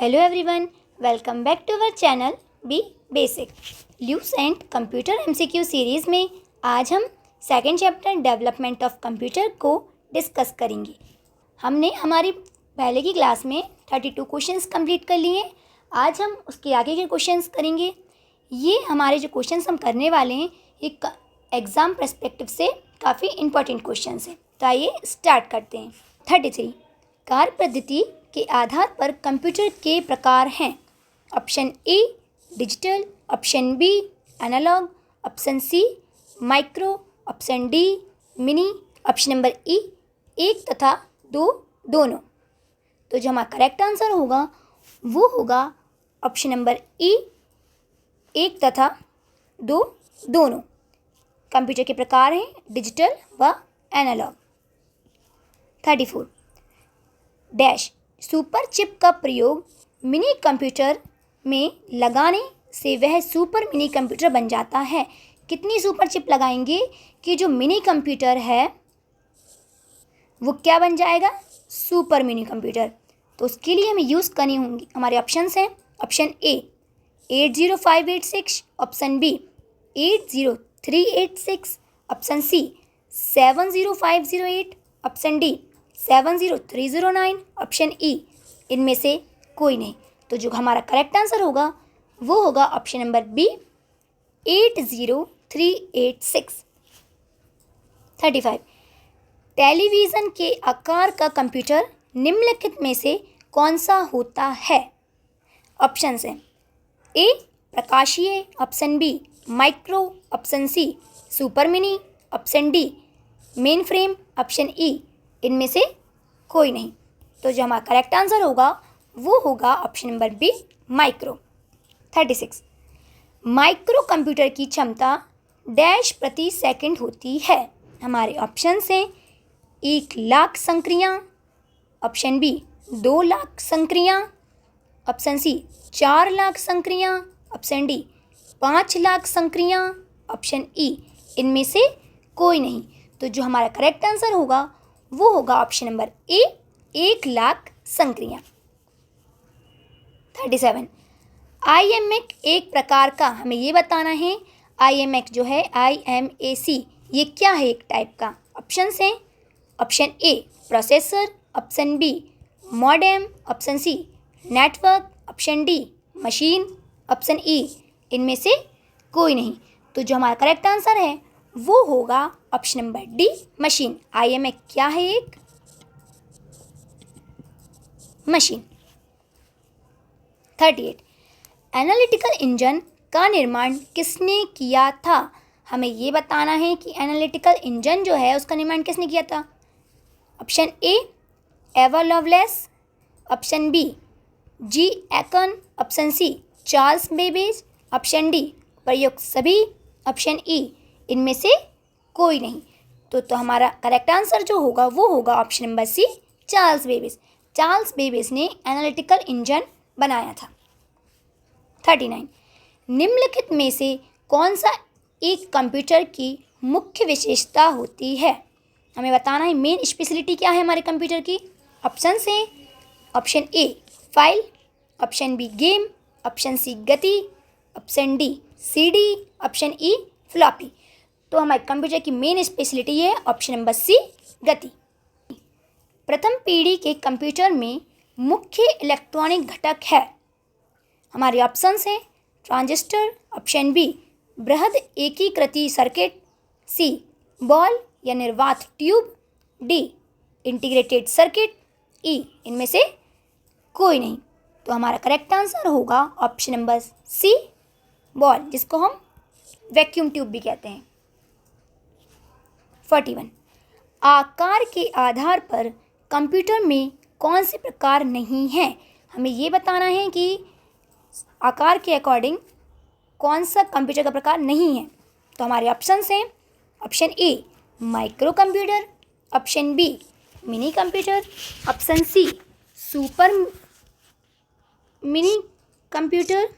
Hello everyone, welcome back to our channel B basic Lucent computer MCQ series में आज हम second chapter development of computer को discuss करेंगे। हमने हमारी पहले की क्लास में 32 क्वेश्चंस कंप्लीट कर लिए। आज हम उसके आगे के क्वेश्चंस करेंगे। ये हमारे जो क्वेश्चंस हम करने वाले हैं एक एग्ज़ाम पर्सपेक्टिव से काफ़ी इंपॉर्टेंट क्वेश्चंस हैं। तो आइए स्टार्ट करते हैं। 33 कार्य पद्धति के आधार पर कंप्यूटर के प्रकार हैं। Option A digital, option B analog, option C micro, option D mini, option number E एक तथा दो दोनों। तो जो हमारा करेक्ट आंसर होगा वो होगा ऑप्शन नंबर ई एक तथा दो दोनों। कंप्यूटर के प्रकार हैं डिजिटल व एनालॉग। 34 डैश सुपर चिप का प्रयोग मिनी कंप्यूटर में लगाने से वह सुपर मिनी कंप्यूटर बन जाता है। कितनी सुपर चिप लगाएंगे कि जो मिनी कंप्यूटर है वो क्या बन जाएगा? Super mini computer. तो उसके लिए हमें यूज़ करनी होंगी हमारे ऑप्शंस हैं। Option A 80586, option B 80386, option C 70508, option D 70309, option E इनमें से कोई नहीं। तो जो हमारा करेक्ट आंसर होगा वो होगा ऑप्शन नंबर बी 80386। 35 टेलीविज़न के आकार का कंप्यूटर निम्नलिखित में से कौन सा होता है? ऑप्शन हैं ए प्रकाशीय, option B micro, option C super mini, option D main frame, option E इनमें से कोई नहीं। तो जो हमारा करेक्ट आंसर होगा वो होगा option number B micro. 36 micro computer की क्षमता डैश प्रति सेकंड होती है। हमारे ऑप्शंस हैं 1,00,000 संक्रियाँ, ऑप्शन बी 2,00,000 संक्रियाँ, ऑप्शन सी 4,00,000 संक्रियाँ, ऑप्शन डी 5,00,000 संक्रियाँ, ऑप्शन ई इनमें से कोई नहीं। तो जो हमारा करेक्ट आंसर होगा वो होगा ऑप्शन नंबर ए 1,00,000 संक्रियाँ। 37 IMAC एक प्रकार का, हमें ये बताना है IMAC जो है IMAC ये क्या है एक टाइप का। ऑप्शंस हैं option A processor, option B modem, option C network, option D machine, option E इनमें से कोई नहीं। तो जो हमारा करेक्ट आंसर है वो होगा option number D machine. IMAC क्या है? एक मशीन। 38 एनालिटिकल इंजन का निर्माण किसने किया था? हमें ये बताना है कि एनालिटिकल इंजन जो है उसका निर्माण किसने किया था। Option A Ada Lovelace, option B G Aiken, option C Charles Babbage, option D प्रयुक्त सभी, ऑप्शन ई इनमें से कोई नहीं। तो हमारा करेक्ट आंसर जो होगा वो होगा option number C Charles Babbage. Charles Babbage ने एनालिटिकल इंजन बनाया था। 39 निम्नलिखित में से कौन सा एक कंप्यूटर की मुख्य विशेषता होती है? हमें बताना है मेन स्पेशलिटी क्या है हमारे कंप्यूटर की। ऑप्शन हैं option A file, option B game, option C गति, option D CD, option E floppy. तो हमारे कंप्यूटर की मेन स्पेशलिटी है ऑप्शन नंबर सी गति। प्रथम पीढ़ी के कंप्यूटर में मुख्य इलेक्ट्रॉनिक घटक है। हमारे ऑप्शंस हैं ट्रांजिस्टर, ऑप्शन बी बृहद एकीकृत सर्किट, सी बॉल या निर्वात ट्यूब, डी इंटीग्रेटेड सर्किट, ई इनमें से कोई नहीं। तो हमारा करेक्ट आंसर होगा ऑप्शन नंबर सी बॉल, जिसको हम वैक्यूम ट्यूब भी कहते हैं। 41 आकार के आधार पर कंप्यूटर में कौन से प्रकार नहीं हैं? हमें ये बताना है कि आकार के अकॉर्डिंग कौन सा कंप्यूटर का प्रकार नहीं है। तो हमारे ऑप्शंस हैं option A micro computer, option B mini computer, option C super mini computer,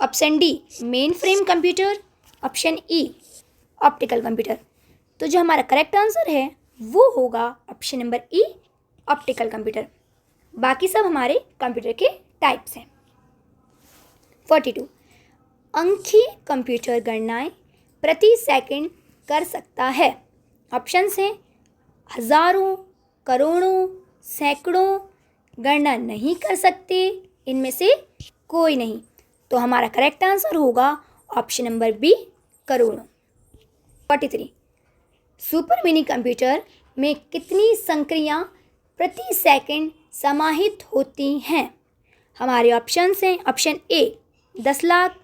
option D main frame computer, option E optical computer. तो जो हमारा करेक्ट आंसर है वो होगा option number E optical computer. बाकी सब हमारे कंप्यूटर के टाइप्स हैं। 42 अंकीय कंप्यूटर गणनाएं प्रति सेकंड कर सकता है। ऑप्शंस हैं हजारों, करोड़ों, सैकड़ों, गणना नहीं कर सकते, इनमें से कोई नहीं। तो हमारा करेक्ट आंसर होगा ऑप्शन नंबर बी, करोड़ों। 43 सुपर मिनी कंप्यूटर में कितनी संक्रियाएं प्रति सेकंड समाहित होती हैं? हमारे ऑप्शंस हैं option A 10 lakh,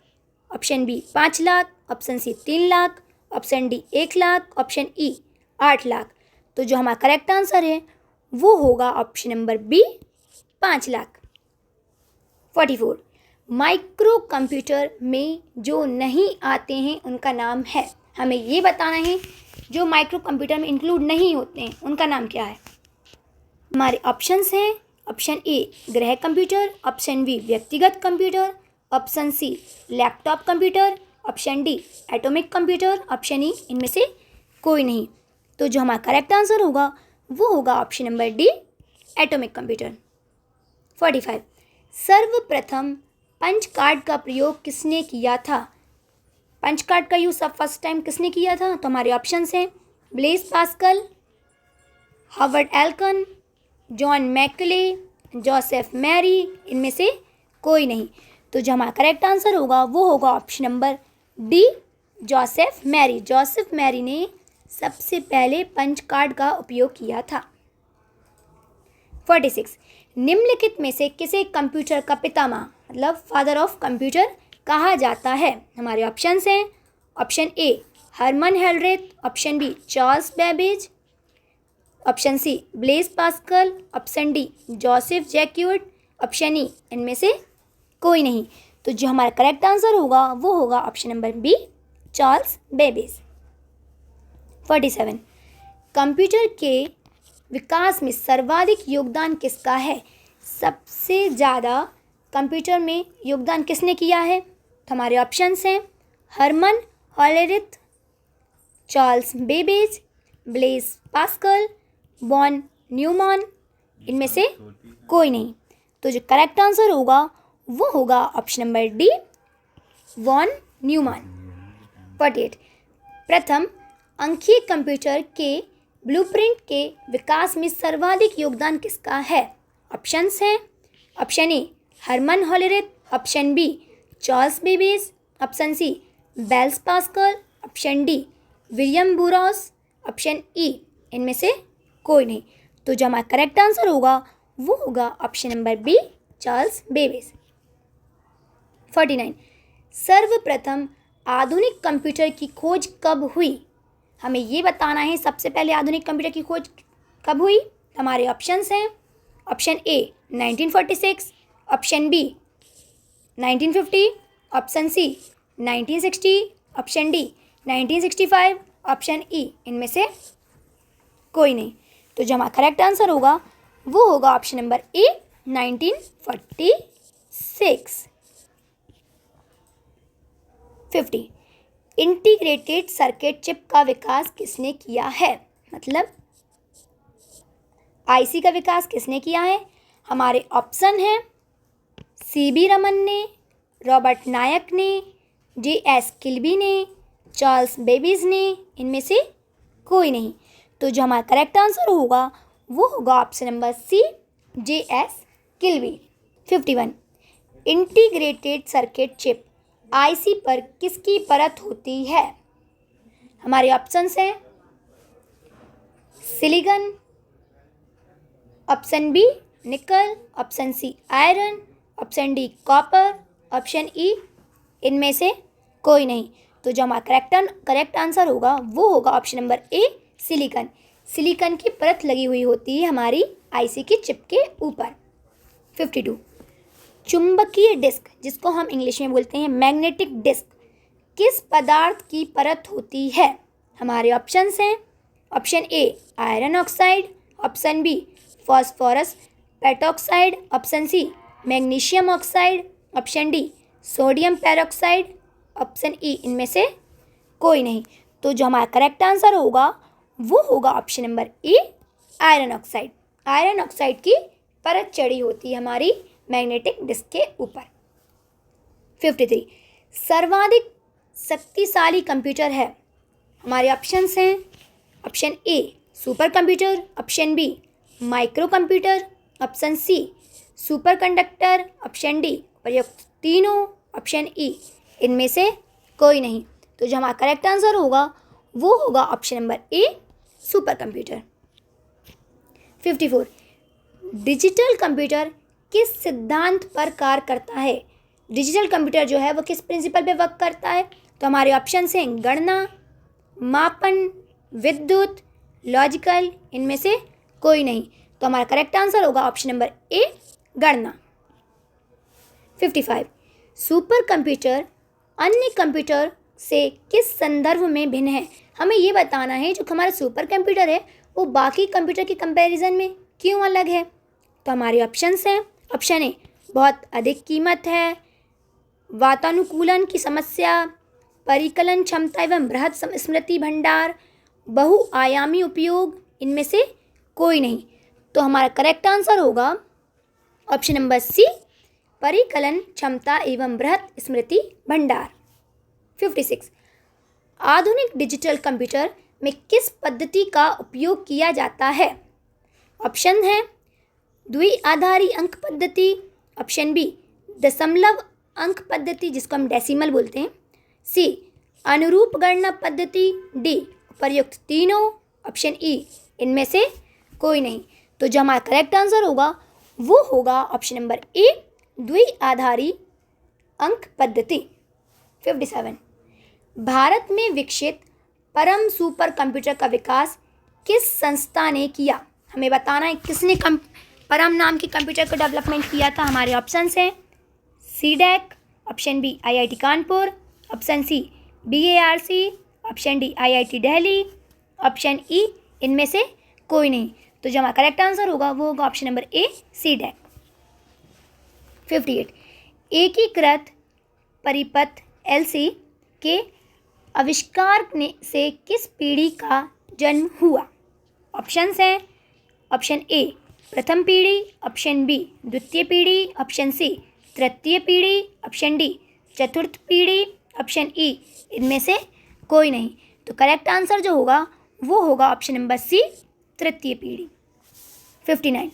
option B 5 lakh, option C 3 lakh, option D 1 lakh, option E 8 lakh. तो जो हमारा करेक्ट आंसर है वो होगा option number B, 5 lakh. 44 micro computer में जो नहीं आते हैं उनका नाम है। हमें ये बताना है जो माइक्रो कंप्यूटर में इंक्लूड नहीं होते हैं उनका नाम क्या है। हमारे ऑप्शंस हैं ऑप्शन ए गृह कंप्यूटर, ऑप्शन बी व्यक्तिगत computer, option C laptop computer, option D atomic computer, option E इनमें से कोई नहीं। तो जो हमारा करेक्ट आंसर होगा वो होगा option number D, atomic computer. 45 सर्वप्रथम पंच कार्ड का प्रयोग किसने किया था? पंच कार्ड का यूज सब फर्स्ट टाइम किसने किया था? तो हमारे ऑप्शंस हैं Blaise Pascal, Harvard Aiken, John Mauchly, Joseph Marie, इनमें से कोई नहीं। तो जो हमारा करेक्ट आंसर होगा वो होगा option number D, Joseph Marie. Joseph Marie ने सबसे पहले पंच कार्ड का उपयोग किया था। 46 निम्नलिखित में से किसे कंप्यूटर का पितामह मतलब फादर ऑफ कंप्यूटर कहा जाता है? हमारे ऑप्शंस हैं option A Herman Hollerith, option B Charles Babbage, option C Blaise Pascal, option D Joseph Jacquard, option E इनमें से कोई नहीं। तो जो हमारा करेक्ट आंसर होगा वो होगा option number B, Charles Babbage. 47 computer के विकास में सर्वाधिक योगदान किसका है? सबसे ज़्यादा कंप्यूटर में योगदान किसने किया है? तो हमारे ऑप्शंस हैं Herman Hollerith, Charles Babbage, Blaise Pascal, von Neumann, इनमें से कोई नहीं। तो जो करेक्ट आंसर होगा वो होगा option number D, von Neumann. 48 प्रथम अंकीय कंप्यूटर के ब्लूप्रिंट के विकास में सर्वाधिक योगदान किसका है? ऑप्शंस हैं option A Herman Hollerith, option B Charles Babbage, option C Blaise Pascal, option D William Burroughs, option E इनमें से कोई नहीं। तो जो हमारा करेक्ट आंसर होगा वो होगा option number B, Charles Babbage. 49 सर्वप्रथम आधुनिक कंप्यूटर की खोज कब हुई? हमें ये बताना है सबसे पहले आधुनिक कंप्यूटर की खोज कब हुई। हमारे ऑप्शंस हैं option A 1946, option B 1950, option C 1960, option D 1965, option E इनमें से कोई नहीं। तो जो हमारा करेक्ट आंसर होगा वो होगा ऑप्शन नंबर ए 1946। 50 इंटीग्रेटेड सर्किट चिप का विकास किसने किया है? मतलब आईसी का विकास किसने किया है? हमारे ऑप्शन हैं सीबी रमन ने, रॉबर्ट नायक ने, जेएस किल्बी ने, चार्ल्स बेबेज ने, इनमें से कोई नहीं। तो जो हमारा करेक्ट आंसर होगा वो होगा option number C, JS Kilby. 51 integrated circuit chip IC पर किसकी परत होती है? हमारे ऑप्शंस हैं silicon, option B nickel, option C iron, option D copper, option E इनमें से कोई नहीं। तो जो हमारा करेक्ट आंसर होगा वो होगा ऑप्शन नंबर ए, सिलिकॉन। सिलिकॉन की परत लगी हुई होती है हमारी आईसी की चिप के ऊपर। 52 चुंबकीय डिस्क जिसको हम इंग्लिश में बोलते हैं मैग्नेटिक डिस्क किस पदार्थ की परत होती है? हमारे ऑप्शंस हैं option A iron oxide, option B phosphorus pentoxide, option C magnesium oxide, option D sodium peroxide, option E इनमें से कोई नहीं। तो जो हमारा करेक्ट आंसर होगा वो होगा ऑप्शन नंबर ए, आयरन ऑक्साइड। आयरन ऑक्साइड की परत चढ़ी होती है हमारी मैग्नेटिक डिस्क के ऊपर। 53 सर्वाधिक शक्तिशाली कंप्यूटर है। हमारे ऑप्शंस हैं option A super computer, option B micro computer, option C super conductor, option D प्रयुक्त तीनों, ऑप्शन ई इनमें से कोई नहीं। तो जो हमारा करेक्ट आंसर होगा वो होगा ऑप्शन नंबर ए सुपर कंप्यूटर। 54 डिजिटल कंप्यूटर किस सिद्धांत पर कार्य करता है। डिजिटल कंप्यूटर जो है वो किस प्रिंसिपल पे वर्क करता है। तो हमारे ऑप्शन हैं गणना, मापन, विद्युत, लॉजिकल, इनमें से कोई नहीं। तो हमारा करेक्ट आंसर होगा ऑप्शन नंबर ए गणना। 55 सुपर कंप्यूटर अन्य कंप्यूटर से किस संदर्भ में भिन्न है। हमें ये बताना है जो हमारा सुपर कंप्यूटर है वो बाकी कंप्यूटर के कंपैरिजन में क्यों अलग है। तो हमारे ऑप्शंस हैं ऑप्शन ए बहुत अधिक कीमत है, वातानुकूलन की समस्या, परिकलन क्षमता एवं बृहद स्मृति भंडार, बहुआयामी उपयोग, इनमें से कोई नहीं। तो हमारा करेक्ट आंसर होगा ऑप्शन नंबर सी परिकलन क्षमता एवं बृहद स्मृति भंडार। 56 आधुनिक डिजिटल कंप्यूटर में किस पद्धति का उपयोग किया जाता है। ऑप्शन है द्विआधारी अंक पद्धति, ऑप्शन बी दशमलव अंक पद्धति जिसको हम डेसिमल बोलते हैं, सी अनुरूप गणना पद्धति, डी उपर्युक्त तीनों, ऑप्शन ई इनमें से कोई नहीं। तो जो हमारा करेक्ट आंसर होगा वो होगा ऑप्शन नंबर ए द्विआधारी अंक पद्धति। 57 भारत में विकसित परम सुपर कंप्यूटर का विकास किस संस्था ने किया। हमें बताना है किसने परम नाम के कंप्यूटर का डेवलपमेंट किया था। हमारे ऑप्शंस हैं CDAC, option B IIT Kanpur, option C BARC, option D IIT Delhi, option E इनमें से कोई नहीं। तो जो हमारा करेक्ट आंसर होगा वो होगा ऑप्शन नंबर ए सीडैक। 58 एकीकृत परिपथ एलसी के आविष्कार से किस पीढ़ी का जन्म हुआ। ऑप्शंस हैं ऑप्शन ए प्रथम पीढ़ी, ऑप्शन बी द्वितीय पीढ़ी, ऑप्शन सी तृतीय पीढ़ी, ऑप्शन डी चतुर्थ पीढ़ी, ऑप्शन ई इनमें से कोई नहीं। तो करेक्ट आंसर जो होगा वो होगा ऑप्शन नंबर सी तृतीय पीढ़ी। 59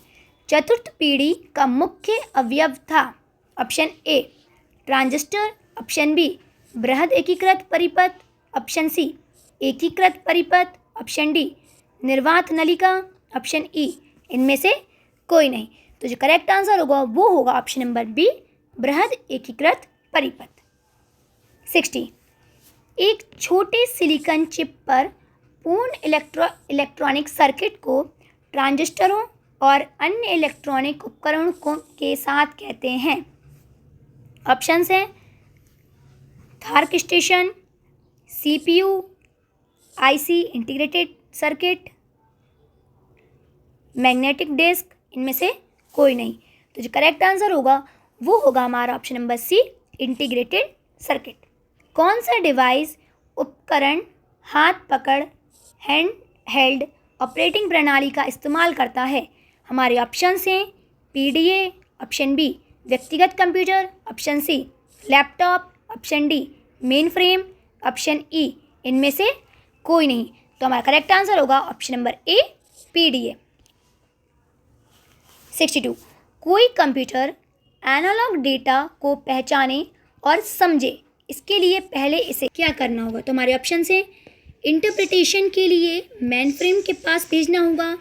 चतुर्थ पीढ़ी का मुख्य अवयव था। Option A transistor, option B बृहद एकीकृत परिपथ, ऑप्शन सी एकीकृत परिपथ, ऑप्शन डी निर्वात नलिका, ऑप्शन ई इनमें से कोई नहीं। तो जो करेक्ट आंसर होगा वो होगा ऑप्शन नंबर बी बृहद एकीकृत परिपथ। 60 एक छोटे सिलिकॉन चिप पर पूर्ण इलेक्ट्रॉनिक सर्किट को ट्रांजिस्टरों और अन्य इलेक्ट्रॉनिक उपकरणों के साथ कहते हैं। ऑप्शंस हैं थार्क station, CPU, IC integrated circuit, magnetic disk, इनमें से कोई नहीं। तो जो करेक्ट आंसर होगा वो होगा हमारा option number C integrated circuit. कौन सा डिवाइस उपकरण हाथ पकड़ हैंड हेल्ड ऑपरेटिंग प्रणाली का इस्तेमाल करता है। हमारे ऑप्शंस हैं पीडीए, ऑप्शन बी व्यक्तिगत computer, option C laptop, option D main frame, option E इनमें से कोई नहीं। तो हमारा करेक्ट आंसर होगा ऑप्शन नंबर ए पीडीए। 62 कोई कंप्यूटर एनालॉग डेटा को पहचाने और समझे, इसके लिए पहले इसे क्या करना होगा। तो हमारे ऑप्शन हैं इंटरप्रिटेशन के लिए मेन फ्रेम के पास भेजना होगा,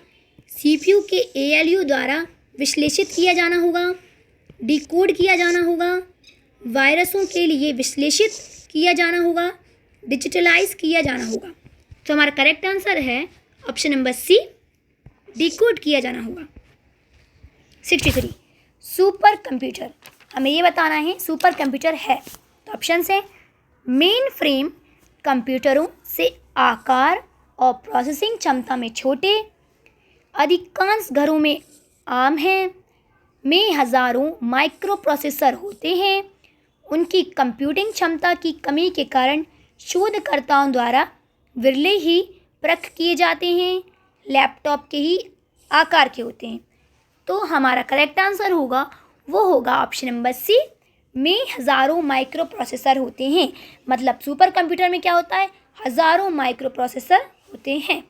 सीपीयू के एएलयू द्वारा विश्लेषित किया जाना होगा, डिकोड किया जाना होगा, वायरसों के लिए विश्लेषित किया जाना होगा, डिजिटलाइज किया जाना होगा। तो हमारा करेक्ट आंसर है ऑप्शन नंबर सी डिकोड किया जाना होगा। 63 सुपर कंप्यूटर, हमें ये बताना है सुपर कंप्यूटर है। तो ऑप्शन है मेन फ्रेम कंप्यूटरों से आकार और प्रोसेसिंग क्षमता में छोटे, अधिकांश घरों में आम हैं, में हज़ारों माइक्रो प्रोसेसर होते हैं, उनकी कंप्यूटिंग क्षमता की कमी के कारण शोधकर्ताओं द्वारा विरले ही परख किए जाते हैं, लैपटॉप के ही आकार के होते हैं। तो हमारा करेक्ट आंसर होगा वो होगा ऑप्शन नंबर सी, में हज़ारों माइक्रो प्रोसेसर होते हैं। मतलब सुपर कंप्यूटर में क्या होता है, हज़ारों माइक्रो प्रोसेसर होते हैं।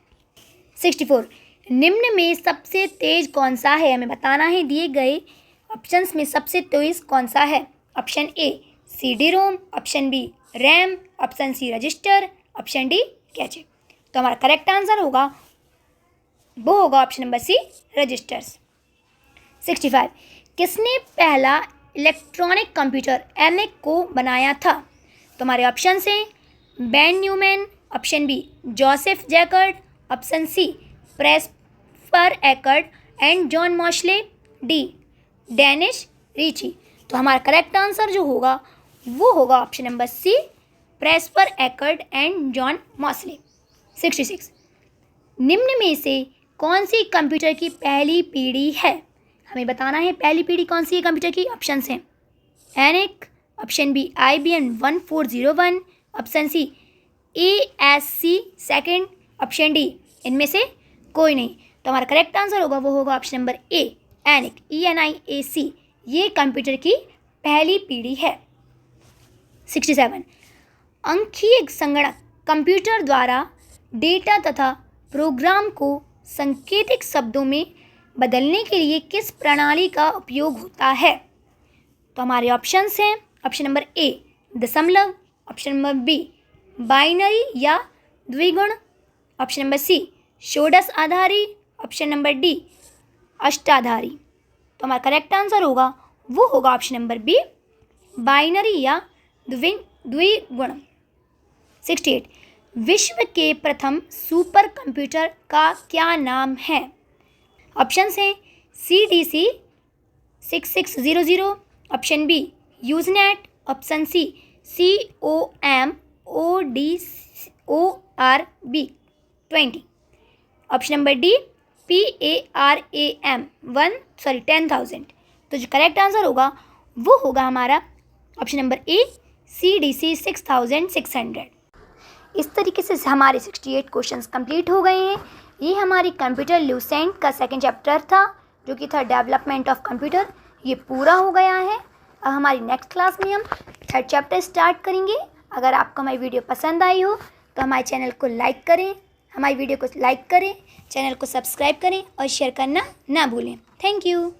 64, निम्न में सबसे तेज कौन सा है, हमें बताना है दिए गए ऑप्शंस में सबसे तेज कौन सा है। Option A CD ROM, option B RAM, option C register, option D cache. तो हमारा करेक्ट आंसर होगा वो होगा ऑप्शन नंबर सी, रजिस्टर्स। 65, किसने पहला इलेक्ट्रॉनिक कंप्यूटर ENIAC को बनाया था। तो हमारे ऑप्शन हैं von Neumann, option B Joseph Jacquard, option C Presper Eckert and John Mauchly, D Dennis Ritchie. तो हमारा करेक्ट आंसर जो होगा वो होगा option number C, Presper Eckert and John Mauchly. 66, निम्न में से कौन सी कंप्यूटर की पहली पीढ़ी है, हमें बताना है पहली पीढ़ी कौन सी है कंप्यूटर की। ऑप्शन हैं ENIAC, option B IBM 1401, option C ASC second, option D इनमें से कोई नहीं। तो हमारा करेक्ट आंसर होगा वो होगा ऑप्शन नंबर ए, ENIAC, ENIAC, ये कंप्यूटर की पहली पीढ़ी है। 67, अंकीय संगणक कंप्यूटर द्वारा डेटा तथा प्रोग्राम को सांकेतिक शब्दों में बदलने के लिए किस प्रणाली का उपयोग होता है। तो हमारे ऑप्शंस हैं ऑप्शन नंबर ए दशमलव, ऑप्शन नंबर बी बाइनरी या द्विगुण, ऑप्शन नंबर सी षोडश आधारी, ऑप्शन नंबर डी अष्टाधारी। तो हमारा करेक्ट आंसर होगा वो होगा ऑप्शन नंबर बी, बाइनरी या द्विगुण। 68, विश्व के प्रथम सुपर कंप्यूटर का क्या नाम है। ऑप्शंस हैं CDC 6600, option B Usenet, option C COMODORB 20, option number D PARAM 10,000। तो जो करेक्ट आंसर होगा वो होगा हमारा ऑप्शन नंबर ए CDC 6600। इस तरीके से हमारे 68 क्वेश्चंस कंप्लीट हो गए हैं। ये हमारी कंप्यूटर ल्यूसेंट का सेकंड चैप्टर था जो कि था डेवलपमेंट ऑफ कंप्यूटर, ये पूरा हो गया है। अब हमारी नेक्स्ट क्लास में हम थर्ड चैप्टर स्टार्ट करेंगे। अगर आपको हमारी वीडियो पसंद आई हो तो हमारे चैनल को लाइक करें, हमारी वीडियो को लाइक करें, चैनल को सब्सक्राइब करें और शेयर करना ना भूलें। Thank you.